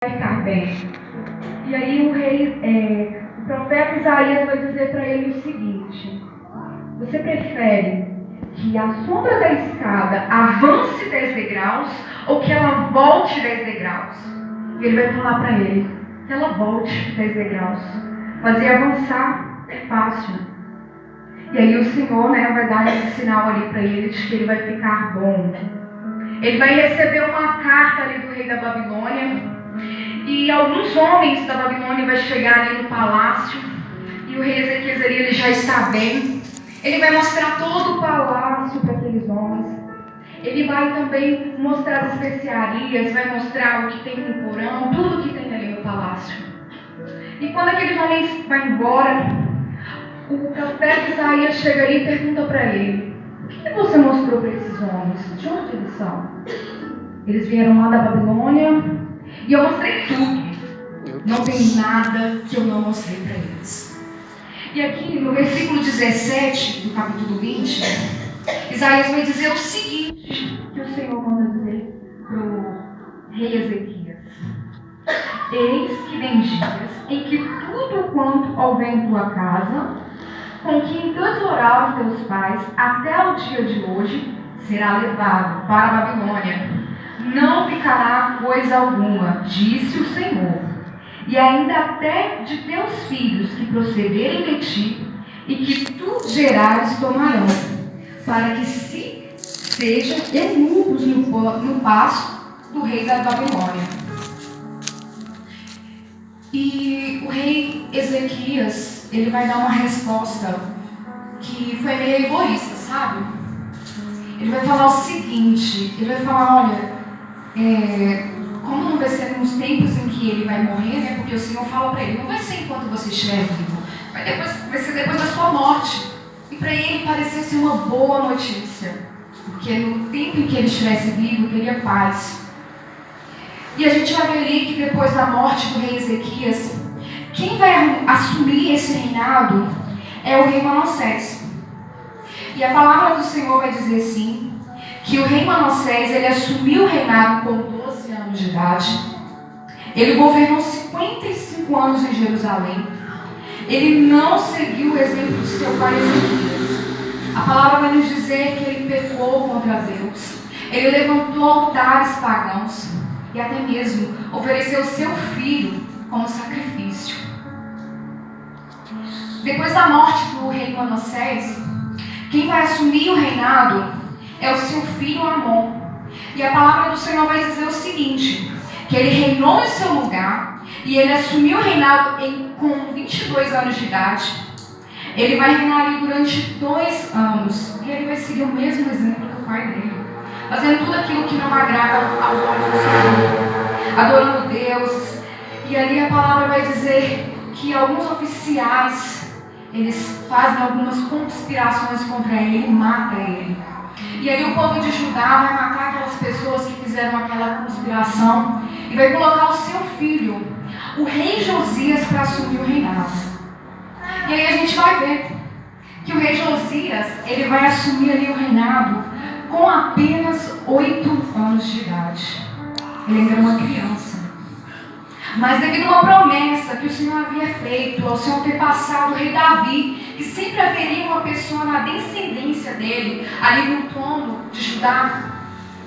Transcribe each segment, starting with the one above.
Ficar bem. E aí o profeta Isaías vai dizer para ele o seguinte: você prefere que a sombra da escada avance 10 degraus ou que ela volte 10 degraus? E ele vai falar para ele que ela volte 10 degraus. Fazer avançar é fácil. E aí o Senhor, vai dar esse sinal ali para ele de que ele vai ficar bom. Ele vai receber uma carta ali do rei da Babilônia. E alguns homens da Babilônia vão chegar ali no palácio. E o rei Ezequias ali, ele já está bem. Ele vai mostrar todo o palácio para aqueles homens. Ele vai também mostrar as especiarias, vai mostrar o que tem no porão, tudo que tem ali no palácio. E quando aqueles homens vão embora, o profeta Isaías chega ali e pergunta para ele: o que você mostrou para esses homens? De onde eles são? Eles vieram lá da Babilônia. E eu mostrei tudo. Não tem nada que eu não mostrei para eles. E aqui no versículo 17 do capítulo 20, Isaías vai dizer o seguinte, que o Senhor manda dizer para o rei Ezequias: eis que vem dias em que tudo quanto houver em tua casa, com que entesourar os teus pais até o dia de hoje, será levado para a Babilônia. Não ficará coisa alguma, disse o Senhor. E ainda até de teus filhos que procederem de ti e que tu gerares tomarão, para que se sejam eunucos no pasto do rei da Babilônia. E o rei Ezequias, ele vai dar uma resposta que foi meio egoísta, sabe? Ele vai falar o seguinte, ele vai falar: olha, como não vai ser nos tempos em que ele vai morrer, porque o Senhor fala para ele: não vai ser enquanto você estiver vivo, vai ser depois da sua morte. E para ele pareceu ser uma boa notícia, porque no tempo em que ele estivesse vivo, teria paz. E a gente vai ver ali que depois da morte do rei Ezequias, quem vai assumir esse reinado é o rei Manassés. E a palavra do Senhor vai dizer assim, que o rei Manassés, ele assumiu o reinado com 12 anos de idade. Ele governou 55 anos em Jerusalém. Ele não seguiu o exemplo do seu pai Ezequias. A palavra vai nos dizer que ele pecou contra Deus. Ele levantou altares pagãos e até mesmo ofereceu seu filho como sacrifício. Depois da morte do rei Manassés, quem vai assumir o reinado é o seu filho Amon. E a palavra do Senhor vai dizer o seguinte, que ele reinou em seu lugar e ele assumiu o reinado com 22 anos de idade. Ele vai reinar ali durante 2 anos e ele vai seguir o mesmo exemplo do pai dele, fazendo tudo aquilo que não agrada ao olho do Senhor, adorando Deus. E ali a palavra vai dizer que alguns oficiais, eles fazem algumas conspirações contra ele e matam ele. E aí o povo de Judá vai matar aquelas pessoas que fizeram aquela conspiração e vai colocar o seu filho, o rei Josias, para assumir o reinado. E aí a gente vai ver que o rei Josias, ele vai assumir ali o reinado com apenas 8 anos de idade. Ele ainda era uma criança. Mas devido a uma promessa que o Senhor havia feito ao seu antepassado, o rei Davi, que sempre haveria uma pessoa na descendência dele, ali no trono de Judá,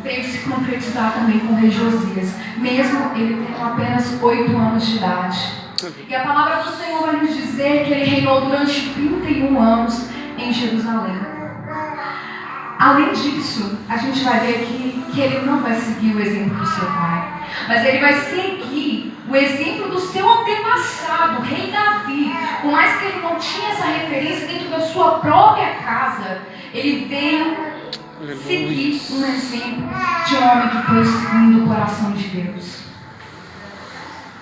veio se concretizar também com o rei Josias, mesmo ele tendo apenas 8 anos de idade. E a palavra do Senhor vai nos dizer que ele reinou durante 31 anos em Jerusalém. Além disso, a gente vai ver aqui que ele não vai seguir o exemplo do seu pai, mas ele vai seguir o exemplo do seu antepassado, o rei Davi. Por mais que ele não tinha essa referência dentro da sua própria casa, ele veio seguir um exemplo de um homem que foi seguindo o coração de Deus.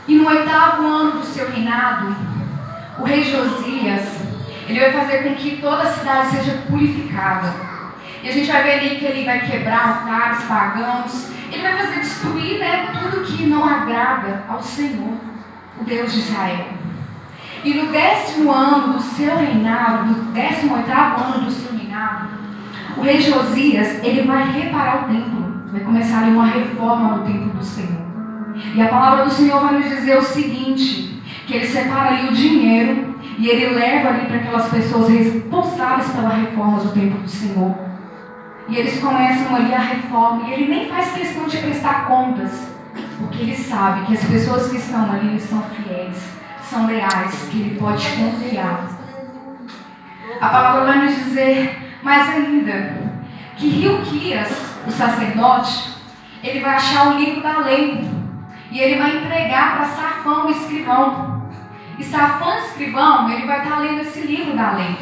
E no 8º ano do seu reinado, o rei Josias, ele vai fazer com que toda a cidade seja purificada. E a gente vai ver ali que ele vai quebrar altares pagãos. Ele vai fazer destruir, tudo que não agrada ao Senhor, o Deus de Israel. E no 10º ano do seu reinado, no 18º ano do seu reinado, o rei Josias, ele vai reparar o templo. Vai começar ali uma reforma no templo do Senhor. E a palavra do Senhor vai nos dizer o seguinte, que ele separa ali o dinheiro e ele leva ali para aquelas pessoas responsáveis pela reforma do templo do Senhor. E eles começam ali a reforma e ele nem faz questão de prestar contas, porque ele sabe que as pessoas que estão ali são fiéis, são leais, que ele pode confiar. A palavra vai nos dizer mais ainda, que Hilquias, o sacerdote, ele vai achar o livro da lei e ele vai entregar para Safã, o escrivão. E Safã, o escrivão, ele vai estar lendo esse livro da lei.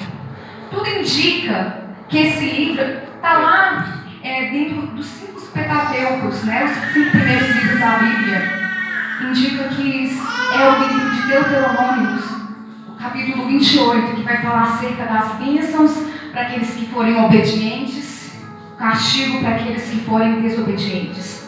Tudo indica que esse livro está lá dentro dos 5 Pentateucos, né? Os 5 primeiros livros da Bíblia. Indica que é o livro de Deuteronômios, o capítulo 28, que vai falar acerca das bênçãos para aqueles que forem obedientes, castigo para aqueles que forem desobedientes.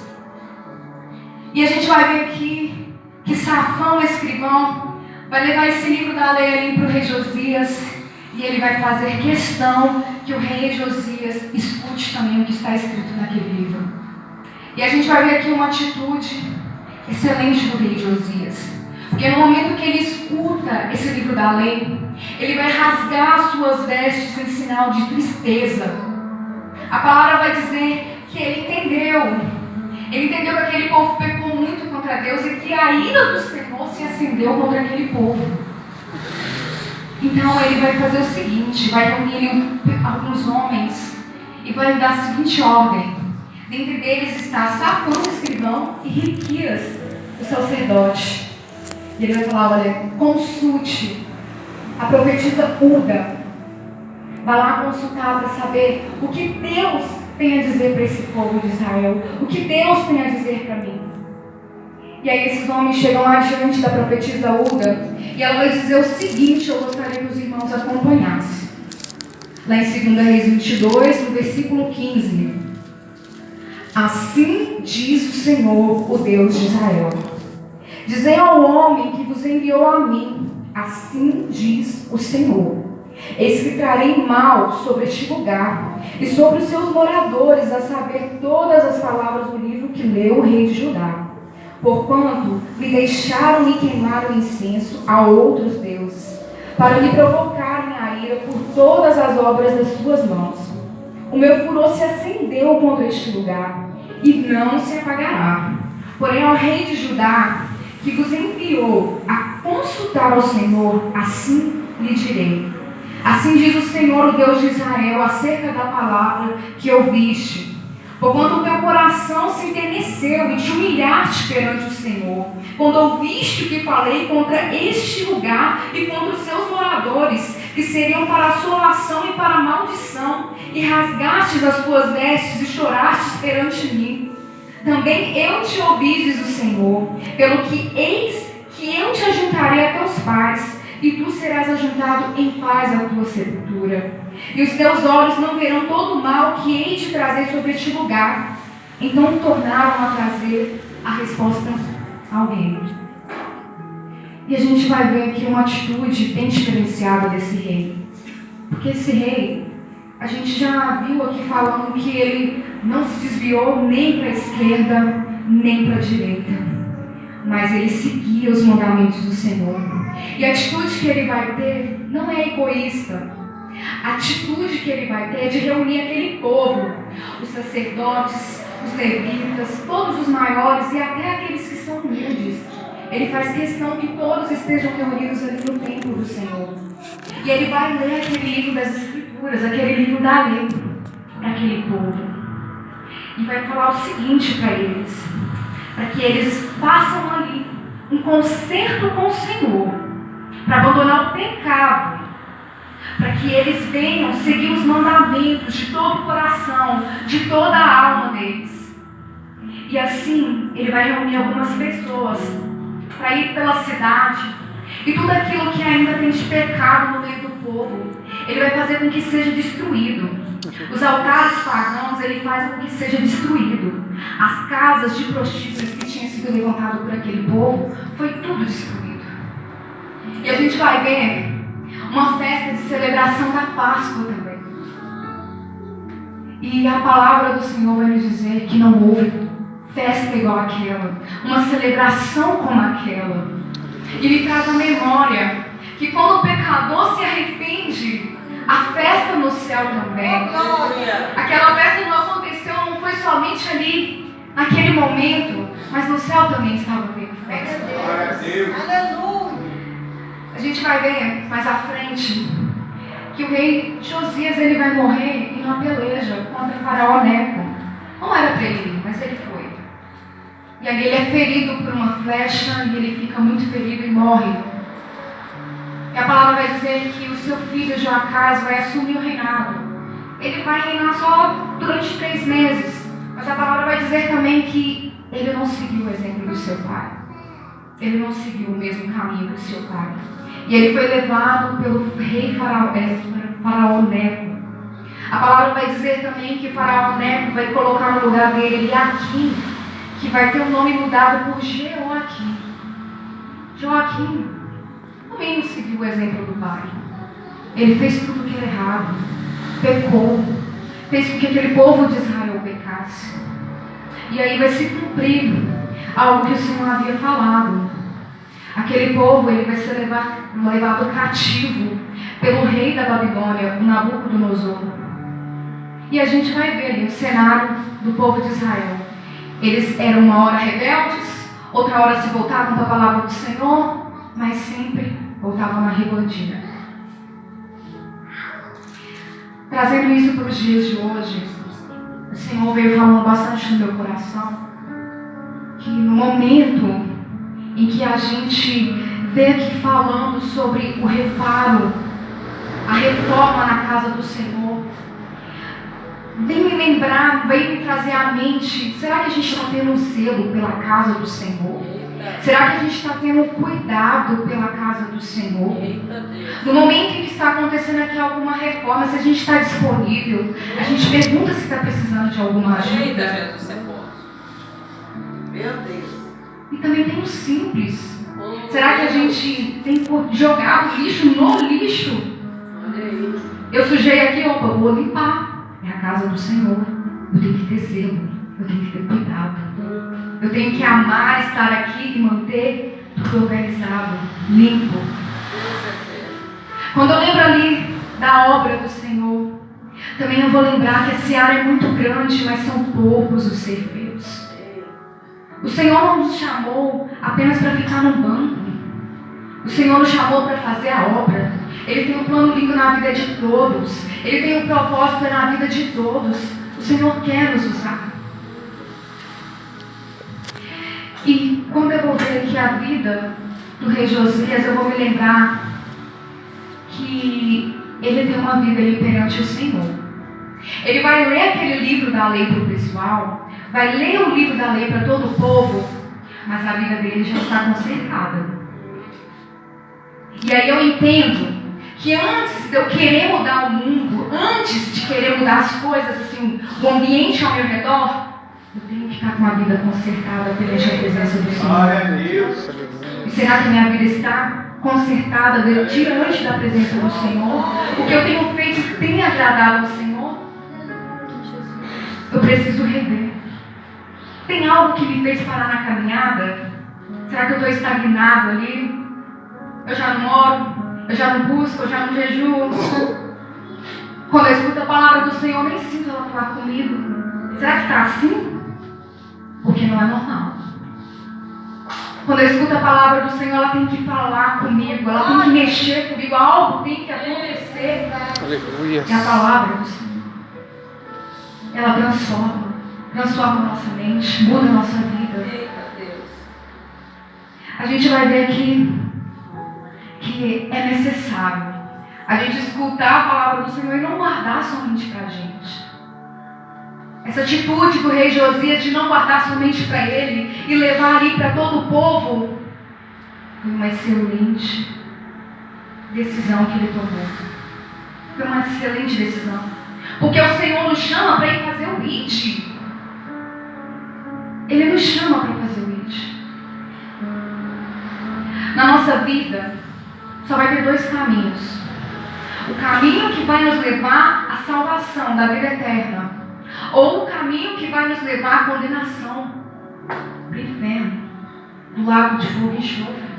E a gente vai ver aqui que Safã, o escrivão, vai levar esse livro da lei ali para o rei Josias, e ele vai fazer questão que o rei Josias escute também o que está escrito naquele livro. E a gente vai ver aqui uma atitude excelente do rei Josias, porque no momento que ele escuta esse livro da lei, ele vai rasgar as suas vestes em sinal de tristeza. A palavra vai dizer que ele entendeu que aquele povo pecou muito contra Deus e que a ira do Senhor se acendeu contra aquele povo. Então ele vai fazer o seguinte, vai reunir alguns homens e vai dar a seguinte ordem. Dentre deles está Safã, o escrivão, e Hilquias, o sacerdote. E ele vai falar, olha, consulte a profetisa Hulda. Vai lá consultar para saber o que Deus tem a dizer para esse povo de Israel. O que Deus tem a dizer para mim. E aí esses homens chegam lá diante da profetisa Hulda. E ela vai dizer o seguinte, eu gostaria que os irmãos acompanhassem. Lá em 2 Reis 22, no versículo 15. Assim diz o Senhor, o Deus de Israel. Dizei ao homem que vos enviou a mim, assim diz o Senhor. Eis que trarei mal sobre este lugar e sobre os seus moradores, a saber todas as palavras do livro que leu o rei de Judá. Porquanto me deixaram e queimaram incenso a outros deuses, para me provocarem a ira por todas as obras das suas mãos. O meu furor se acendeu contra este lugar, e não se apagará. Porém, ao rei de Judá, que vos enviou a consultar ao Senhor, assim lhe direi. Assim diz o Senhor, o Deus de Israel, acerca da palavra que ouviste. Porquanto o teu coração se enterneceu e te humilhaste perante o Senhor, quando ouviste o que falei contra este lugar e contra os seus moradores, que seriam para assolação e para maldição, e rasgastes as tuas vestes e chorastes perante mim. Também eu te ouvi, diz o Senhor, pelo que eis que eu te ajuntarei a teus pais, e tu serás ajuntado em paz à tua sepultura. E os teus olhos não verão todo o mal que hei de trazer sobre este lugar. Então tornaram a trazer a resposta ao rei. E a gente vai ver aqui uma atitude bem diferenciada desse rei. Porque esse rei, a gente já viu aqui falando que ele não se desviou nem para a esquerda, nem para a direita. Mas ele seguia os mandamentos do Senhor. E a atitude que ele vai ter não é egoísta. A atitude que ele vai ter é de reunir aquele povo, os sacerdotes, os levitas, todos os maiores e até aqueles que são humildes. Ele faz questão que todos estejam reunidos ali no templo do Senhor. E ele vai ler aquele livro das Escrituras, aquele livro da lei, para aquele povo. E vai falar o seguinte para eles, para que eles façam ali um concerto com o Senhor, para abandonar o pecado, para que eles venham seguir os mandamentos de todo o coração, de toda a alma deles. E assim, ele vai reunir algumas pessoas para ir pela cidade, e tudo aquilo que ainda tem de pecado no meio do povo, ele vai fazer com que seja destruído. Os altares pagãos, ele faz com que seja destruído. As casas de prostitutas que tinham sido levantadas por aquele povo, foi tudo destruído. E a gente vai ver uma festa de celebração da Páscoa também. E a palavra do Senhor vai nos dizer que não houve festa igual aquela, uma celebração como aquela. E me traz a memória que quando o pecador se arrepende, a festa no céu também. Aquela festa não aconteceu, não foi somente ali, naquele momento, mas no céu também estava tendo festa. Aleluia. A gente vai ver mais à frente que o rei Josias ele vai morrer em uma peleja contra o faraó Neco. Não era para ele ir, mas ele foi. E ali ele é ferido por uma flecha e ele fica muito ferido e morre. E a palavra vai dizer que o seu filho Joacás vai assumir o reinado. Ele vai reinar só durante 3 meses. Mas a palavra vai dizer também que ele não seguiu o exemplo do seu pai. Ele não seguiu o mesmo caminho do seu pai. E ele foi levado pelo rei faraó Neco. A palavra vai dizer também que o faraó Neco vai colocar no lugar dele Eliaquim, que vai ter o nome mudado por Joaquim. Joaquim também não seguiu o exemplo do pai. Ele fez tudo que era errado, pecou, fez com que aquele povo de Israel pecasse. E aí vai se cumprir algo que o Senhor havia falado. Aquele povo ele vai ser levado cativo pelo rei da Babilônia, o Nabucodonosor. E a gente vai ver ali o cenário do povo de Israel. Eles eram uma hora rebeldes, outra hora se voltavam para a palavra do Senhor, mas sempre voltavam na rebeldia. Trazendo isso para os dias de hoje, o Senhor veio falando bastante no meu coração, que no momento em que a gente vê aqui falando sobre o reparo, a reforma na casa do Senhor, vem me lembrar, vem me trazer à mente, será que a gente está tendo um zelo pela casa do Senhor? Será que a gente está tendo cuidado pela casa do Senhor? No momento em que está acontecendo aqui alguma reforma, se a gente está disponível, a gente pergunta se está precisando de alguma ajuda. Meu Deus. E também tem o simples. Será que a gente tem jogado lixo no lixo? Eu sujei aqui, opa, eu vou limpar. É a casa do Senhor. Eu tenho que ter zelo, eu tenho que ter cuidado. Eu tenho que amar estar aqui e manter tudo organizado, limpo. Quando eu lembro ali da obra do Senhor, também eu vou lembrar que a seara é muito grande, mas são poucos os ceifeiros. O Senhor não nos chamou apenas para ficar no banco. O Senhor nos chamou para fazer a obra. Ele tem um plano lindo na vida de todos. Ele tem um propósito na vida de todos. O Senhor quer nos usar. E quando eu vou ver aqui a vida do rei Josias, eu vou me lembrar que ele tem uma vida ali perante o Senhor. Ele vai ler aquele livro da lei para o pessoal, vai ler o livro da lei para todo o povo, mas a vida dele já está consertada. E aí eu entendo que antes de eu querer mudar o mundo, antes de querer mudar as coisas, assim, o ambiente ao meu redor, eu tenho que estar com a vida consertada perante a presença do Senhor. E será que minha vida está consertada diante da presença do Senhor? O que eu tenho feito tem agradado ao Senhor? Eu preciso rever. Tem algo que me fez parar na caminhada? Será que eu estou estagnado ali? Eu já não oro, eu já não busco, eu já não jejuo. Quando eu escuto a palavra do Senhor, nem sinto ela falar comigo. Será que está assim? Porque não é normal. Quando eu escuto a palavra do Senhor, ela tem que falar comigo, ela tem que mexer comigo, algo tem que acontecer. Aleluia. É a palavra do Senhor. Ela transforma a nossa mente, muda a nossa vida. A gente vai ver aqui que é necessário a gente escutar a palavra do Senhor e não guardar somente para a gente. Essa atitude do rei Josias de não guardar somente para ele e levar ali para todo o povo foi uma excelente decisão que ele tomou. Foi uma excelente decisão. Porque o Senhor nos chama para ir fazer o ID. Ele nos chama para fazer o ID. Na nossa vida, só vai ter 2 caminhos. O caminho que vai nos levar à salvação da vida eterna, ou o caminho que vai nos levar à condenação. para o inferno, do lago de fogo e enxofre.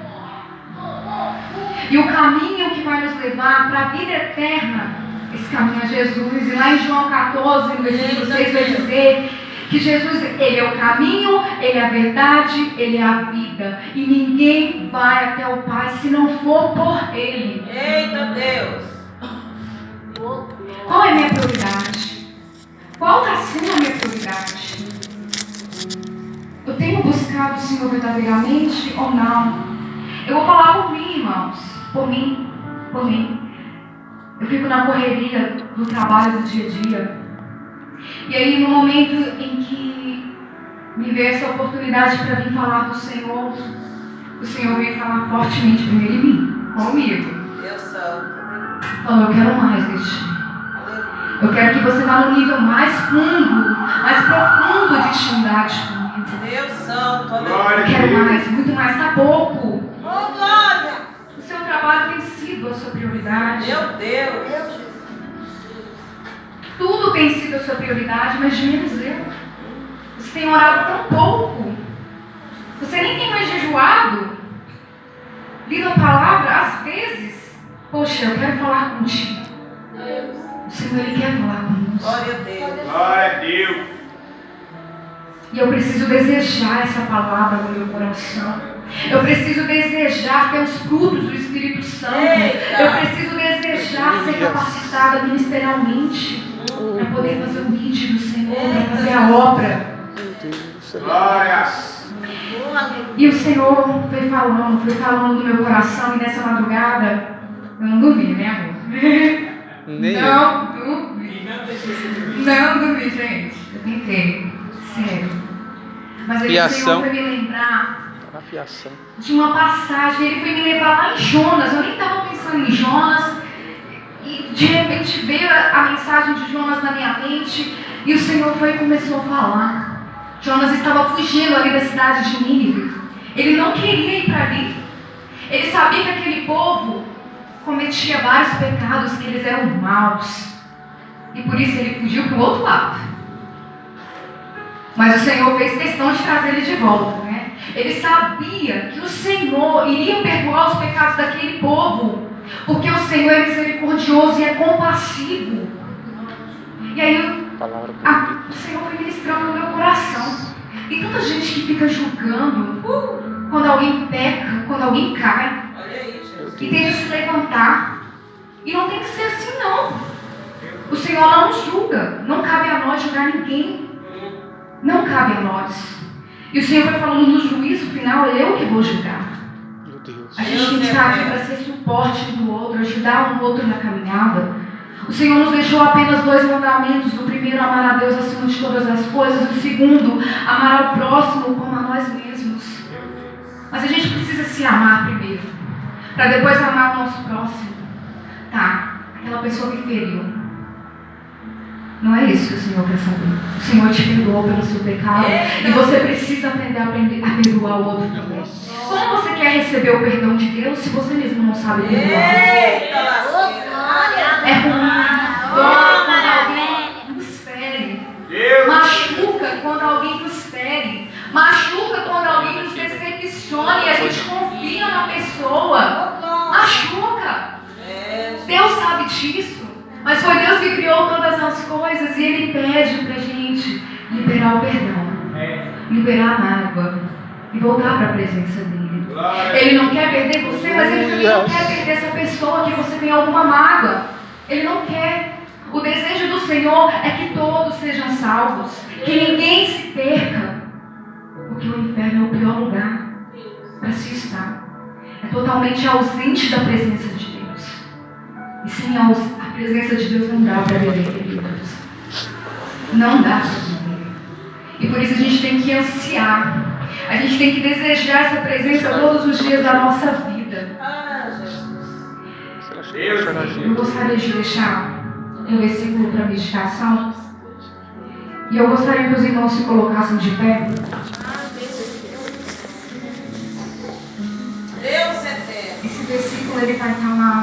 E o caminho que vai nos levar para a vida eterna, esse caminho é Jesus. E lá em João 14, no versículo 6, vai dizer que Jesus, Ele é o caminho, Ele é a verdade, Ele é a vida. E ninguém vai até o Pai se não for por Ele. Eita Deus! Qual é a minha prioridade? Qual está sendo a minha prioridade? Eu tenho buscado o Senhor verdadeiramente ou não? Eu vou falar por mim, irmãos. Por mim. Eu fico na correria do trabalho do dia a dia. E aí, no momento em que me veio essa oportunidade para vir falar do Senhor, o Senhor veio falar fortemente primeiro em mim, comigo. Deus santo. Falou, eu quero mais de ti. Eu quero que você vá no nível mais fundo, mais profundo de intimidade comigo. Deus santo. Eu quero mais, muito mais, tá pouco. Oh, glória! O seu trabalho tem sido a sua prioridade. Meu Deus! Tudo tem sido a sua prioridade, mas menos eu. Você tem orado tão pouco. Você nem tem mais jejuado. Lido a palavra, às vezes. Poxa, eu quero falar contigo. O Senhor, Ele quer falar conosco. Glória a Deus! Glória a Deus! E eu preciso desejar essa palavra no meu coração. Eu preciso desejar ter os frutos do Espírito Santo. Eita. Eu preciso desejar ser capacitada ministerialmente para poder fazer o vídeo do Senhor, para fazer a obra. Glória! E o Senhor foi falando do meu coração. E nessa madrugada, eu não dormi, né, amor? Nem Não dormi, gente. Eu tentei, sério. Mas aí o Senhor foi me lembrar na fiação. de uma passagem. Ele foi me levar lá em Jonas. Eu nem estava pensando em Jonas. E de repente veio a mensagem de Jonas na minha mente. E o Senhor foi e começou a falar. Jonas estava fugindo ali da cidade de Nínive. Ele não queria ir para ali. Ele sabia que aquele povo cometia vários pecados, que eles eram maus. E por isso ele fugiu para o outro lado. Mas o Senhor fez questão de trazer ele de volta, né? Ele sabia que o Senhor iria perdoar os pecados daquele povo, porque o Senhor é misericordioso e é compassivo. E aí o Senhor foi ministrando no meu coração. E tanta gente que fica julgando quando alguém peca, quando alguém cai, Olha aí, Jesus. e tenta se levantar. E não tem que ser assim, não. O Senhor não nos julga. Não cabe a nós julgar ninguém. Não cabe a nós. E o Senhor vai falando no juízo final, é eu que vou julgar. Meu Deus. A gente tem que estar aqui para ser suporte um do outro, ajudar um outro na caminhada. O Senhor nos deixou apenas 2 mandamentos. O primeiro, amar a Deus acima de todas as coisas. O segundo, amar ao próximo como a nós mesmos. Mas a gente precisa se amar primeiro, para depois amar o nosso próximo. Tá, aquela pessoa que feriu. Não é isso que o Senhor quer saber. O Senhor te perdoou pelo seu pecado. E você precisa aprender a perdoar o outro também. Como você quer receber o perdão de Deus se você mesmo não sabe perdoar? Eita, lasqueira. É ruim. Dói quando alguém nos fere. Machuca quando alguém nos fere. Machuca quando alguém nos decepciona e a gente confia na pessoa. Machuca. Deus sabe disso. Mas foi Deus que criou todas as coisas e Ele pede pra gente liberar o perdão, liberar a mágoa e voltar para a presença dEle. Ele não quer perder você, mas Ele também não quer perder essa pessoa que você tem alguma mágoa. Ele não quer. O desejo do Senhor é que todos sejam salvos, que ninguém se perca, porque o inferno é o pior lugar para se estar. É totalmente ausente da presença de Deus. E sem a presença de Deus não dá para viver, queridos. Não dá para viver. E por isso a gente tem que ansiar. A gente tem que desejar essa presença todos os dias da nossa vida. Eu gostaria de deixar um versículo para meditação. E eu gostaria que os irmãos se colocassem de pé. Deus é eterno. Esse versículo ele vai estar lá